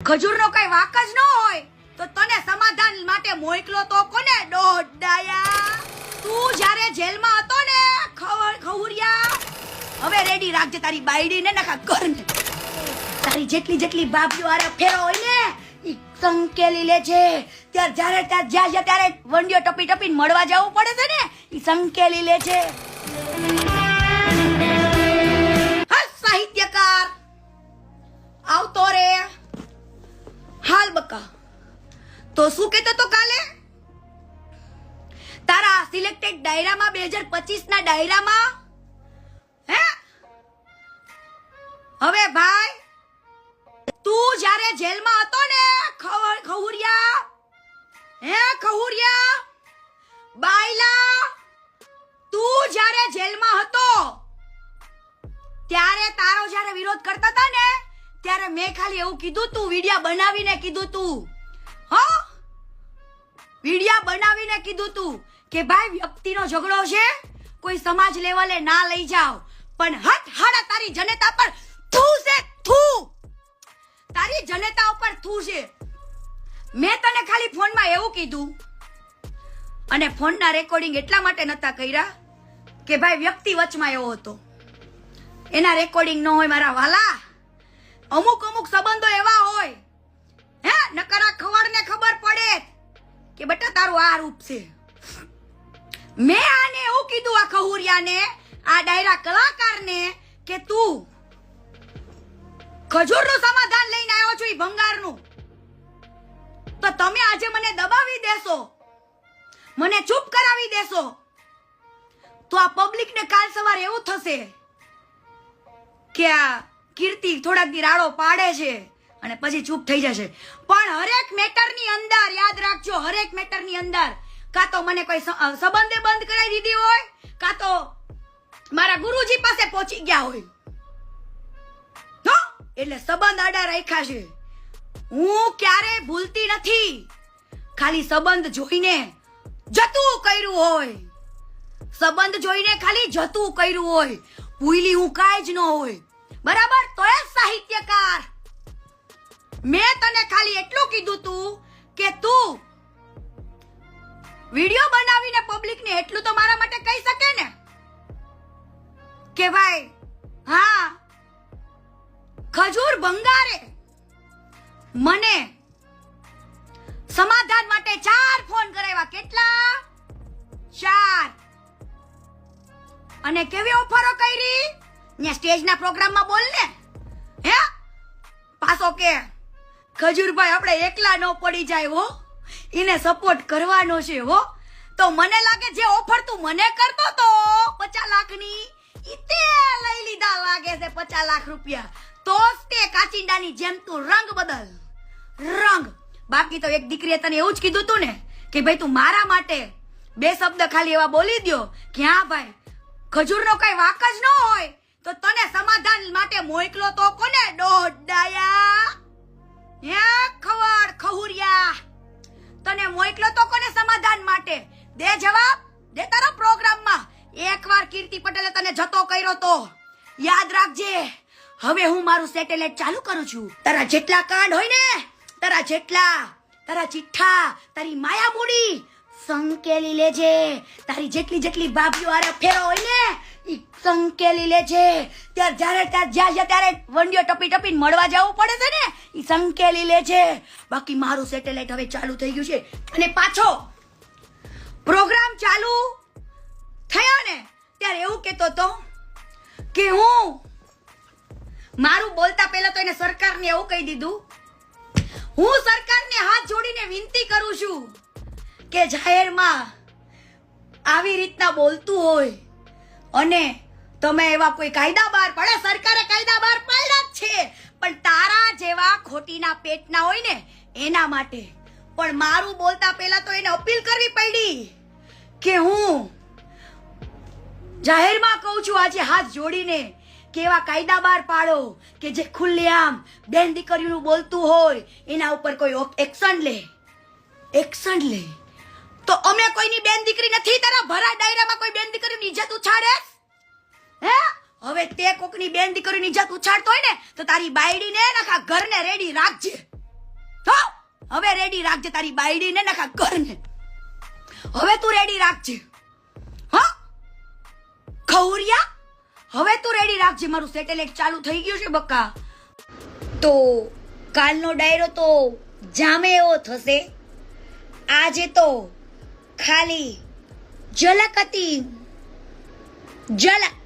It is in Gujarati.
ખજૂરનો કઈ વાક જ ન હોય તો તને સમાધાન માટે મોકલો તો કોને દોડાયા? તું જ્યારે જેલમાં હતો ને ખહુરિયા, હવે રેડી રાખજે તારી બાયડી ને નખા ઘરને. તારી જેટલી બાપીઓ આરે ફેરો હોય ને ઈ સંકેલી લે છે. ત્યારે ત્યારે વંડિયો ટપી ટપીને મળવા જવું પડે છે ને, ઈ સંકેલી લે છે. હા સાહિત્યકાર આવતો રે. હાલ બકા, તો શું કહેતો તો કાલે તારા સિલેક્ટેડ ડાયરામાં 2025 ના ડાયરામાં હે? હવે ભાઈ તું જ્યારે જેલમાં હતો ને ખહુરિયા, હે ખહુરિયા બાયલા, તું જ્યારે જેલમાં હતો ત્યારે તારો જ્યારે વિરોધ કરતા હતા ને ત્યારે મેં ખાલી એવું કીધું તું, વિડિયા બનાવીને કીધું તું, હા વિડિયા બનાવીને કીધું તું કે ભાઈ વ્યક્તિનો ઝઘડો છે, કોઈ સમાજ લેવલે ના લઈ જાવ, પણ હટ હાડા તારી જનતા પર થૂ છે, થૂ તારી જનતા ઉપર થૂ છે. મેં તને ખાલી ફોનમાં એવું કીધું, અને ફોનના રેકોર્ડિંગ એટલા માટે નતા કર્યા કે ભાઈ વ્યક્તિ વચમાં એવો હતો, એના રેકોર્ડિંગ ન હોય મારા વાલા. અમુક સંબંધો એવા હોય હે, નકરા ખવડને ખબર પડે કે બેટા તારું આ રૂપ છે. મેં આને એવું કીધું, આ ખહુરિયાને, આ ડાયરા કલાકારને, કે તું ખજૂરનું સમાધાન લઈને આવ્યો છો ઈ ભંગારનું, તો તમે આજે મને દબાવી દેશો, મને ચૂપ કરાવી દેશો, તો આ પબ્લિકને કાલ સવારે એવું થશે કે આ કીર્તિ થોડાક દી રાડો પાડે છે અને પછી ચૂપ થઈ જશે. પણ હરેક મેટરની અંદર યાદ રાખજો, હરેક મેટરની અંદર કાં તો મને કોઈ સંબંધે બંધ કરાવી દીધી હોય, કાં તો મારા ગુરુજી પાસે પહોંચી ગયા હોય, એટલે સંબંધ આડા રાખ્યા છે. હું ક્યારે ભૂલતી નથી, ખાલી સંબંધ જોઈને જતું કર્યું હોય, સંબંધ જોઈને ખાલી જતું કર્યું હોય, ભૂલી હું કાંઈ જ ન હોય, બરાબર? તો એ સાહિત્યકાર, મેં તને ખાલી એટલું કીધું તું કે તું વિડિયો બનાવીને પબ્લિકને એટલું તો મારા માટે કહી શકે ને કે ભાઈ હા ખજૂર ભંગારે મને સમાધાન માટે 4 ફોન કરાવ્યા. કેટલા? 4. અને કેવી ઓફરો કરી ને સ્ટેજના પ્રોગ્રામમાં બોલ ને, હે પાછો કે ખજૂરભાઈ આપણે એકલા ન પડી જાય હો, એને સપોર્ટ કરવાનો છે હો. તો મને લાગે જે ઓફર તું મને કરતો તો 50 લાખની, ઈ તે લઈ લીધા લાગે છે 50 લાખ રૂપિયા. તો તે કાચિંડાની જેમ તું રંગ બદલ, રંગ. બાકી તો એક દીકરીએ તને એવું જ કીધું તું ને કે ભાઈ તું મારા માટે 2 શબ્દ ખાલી એવા બોલી દ્યો કે હા ભાઈ ખજૂરનો કઈ વાક જ ન હોય તો તને સમાધાન માટે મોકલો તો કોને દોડાયા? હે ખહુરિયા, તને મોકલો તો કોને સમાધાન માટે? દે જવાબ, દે તારા પ્રોગ્રામમાં. એકવાર કીર્તિ પટેલે તને જતો કર્યો તો યાદ રાખજે. હવે હું મારું સેટેલાઇટ ચાલુ કરું છું. તારા જેટલા કાંડ હોય ને, તારા ચિઠ્ઠા, તારી માયા મૂડી સંકેલી લેજે. તારી જેટલી બાપીઓ આરે ફેરો હોય ને ઈ સંકેલી લેજે. ત્યારે વંડિયો ટપી ટપીને મળવા જવું પડે છે ને, ઈ સંકેલી લેજે. બાકી મારું સેટેલાઇટ હવે ચાલુ થઈ ગયું છે, અને પાછો પ્રોગ્રામ ચાલુ થયો ને ત્યારે એવું કહેતો તો કે હું મારું બોલતા પહેલા તો એને સરકારને એવું કહી દીધું, હું સરકારને હાથ જોડીને વિનંતી કરું છું કે જાહેરમાં આવી રીતના બોલતું હોય અને તમે એવા કોઈ કાયદા બહાર પડે, સરકારે કાયદા બહાર પાડ્યા જ છે, પણ તારા જેવા ખોટીના પેટના હોય ને એના માટે. પણ મારું બોલતા પહેલા તો એને અપીલ કરવી પડી કે હું જાહેરમાં કહું છું આજે હાથ જોડીને કે એવા કાયદા બહાર પાડો કે જે ખુલ્લેઆમ બેન દીકરીનું બોલતું હોય એના ઉપર કોઈ એક્શન લે. તો અમે કોઈની બેન દીકરી નથી. તારા ભરા ડાયરામાં કોઈ બેન દીકરીની ઇજ્જત ઉછાળે હે? હવે તે કોકની બેન દીકરીની ઇજ્જત ઉછાળતો હોય ને તો તારી બાયડીને નખા ઘરને રેડી રાખજે. હવે રેડી રાખજે તારી બાયડી ને નખા કરને. હવે તું રેડી રાખજે. હા ખવરિયા, હવે તું રેડી રાખજે. મારું સેટેલાઇટ ચાલુ થઈ ગયું છે બક્કા. તો કાલનો ડાયરો તો જામે એવો થશે. આજે તો ખાલી ઝલક હતી, ઝલક.